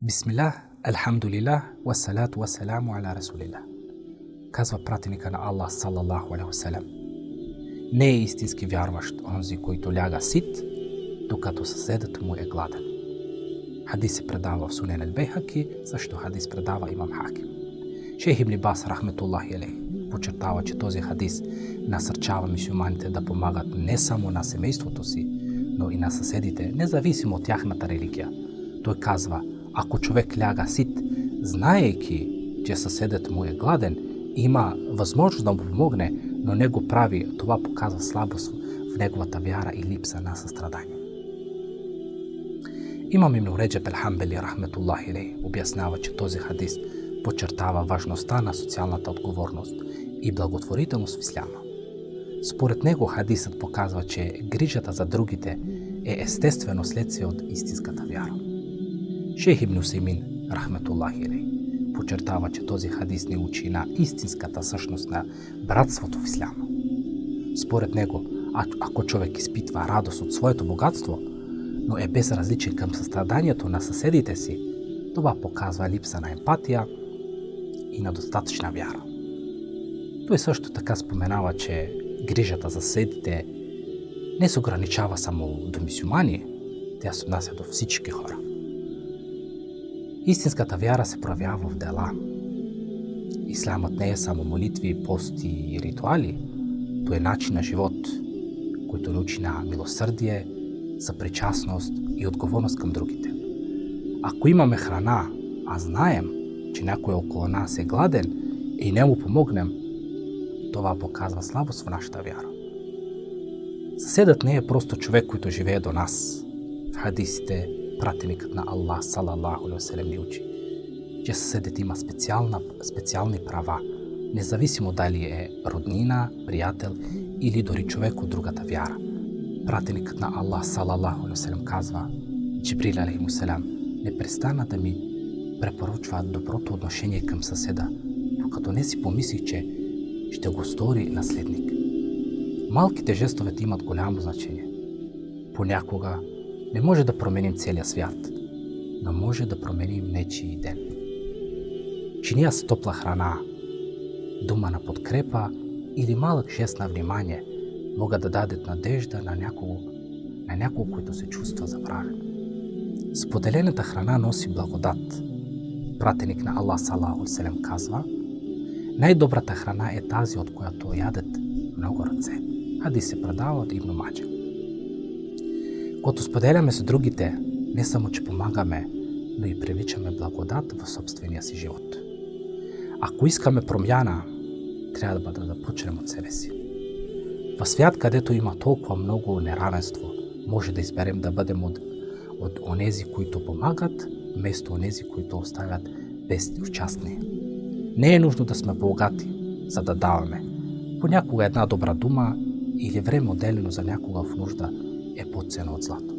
Bismillah, alhamdulillah, wassalatu wassalamu ala rasulillah. Казва пратеника на Аллах салалаху алейхи васелем. Не е истински вярващ онзи, който ляга сит, докато съседът му е гладен. Хадис се предава в Сунен ал-Бейхаки, също хадис предава имам Хаким. Шейх Ибн Бас рахметуллахи алейхи подчертава, че този хадис насърчава мюсюлманите да помагат не само на семейството си, но и на съседите, независимо от тяхната религия. Той казва: ако човек ляга сит, знаейки, че съседът му е гладен, има възможност да му помогне, но не го прави, това показва слабост в неговата вяра и липса на състрадание. Имам Ибн Реджеб ал-Ханбали рахметуллахи алейхи обяснява, че този хадис подчертава важността на социалната отговорност и благотворителност в исляма. Според него хадисът показва, че грижата за другите е естествено следствие от истинската вяра. Шейх Ибн Усеймин рахметуллахи алейхи подчертава, че този хадис ни учи на истинската същност на братството в исляма. Според него, ако човек изпитва радост от своето богатство, но е безразличен към състраданието на съседите си, това показва липса на емпатия и на достатъчна вяра. Той също така споменава, че грижата за съседите не се ограничава само до мюсюлмани, тя се отнася до всички хора. Истинската вяра се проявява в дела. Исламът не е само молитви, пости и ритуали, то е начин на живот, който ни учи на милосърдие, съпричастност и отговорност към другите. Ако имаме храна, а знаем, че някой около нас е гладен и не му помогнем, това показва слабост в нашата вяра. Съседът не е просто човек, който живее до нас. В хадисите пратеникът на Аллах салалаху алейхи васелем ни учи, че съседът има специални права, независимо дали е роднина, приятел или дори човек от другата вяра. Пратеникът на Аллах салалаху алейхи васелем казва: Джибрил алейхи селам не престана да ми препоръчва доброто отношение към съседа, докато не си помислих, че ще го стори наследник. Малките жестовете имат голямо значение. Понякога не може да променим целия свят, но може да променим нечий ден. Чиния с топла храна, дума на подкрепа или малък жест на внимание могат да дадат надежда на някого, който се чувства забравен. Споделената храна носи благодат. Пратеник на Аллах салалаху алейхи васелем казва: най-добрата храна е тази, от която ядат много ръце. Хадис се предава от Ибн Маджа. Когато споделяме с другите, не само че помагаме, но и привличаме благодат в собствения си живот. Ако искаме промяна, трябва да започнем от себе си. В свят, където има толкова много неравенство, може да изберем да бъдем от онези, които помагат, вместо онези, които оставят безучастни. Не е нужно да сме богати, за да даваме. Понякога една добра дума или време отделено за някога в нужда е по-ценно от злато.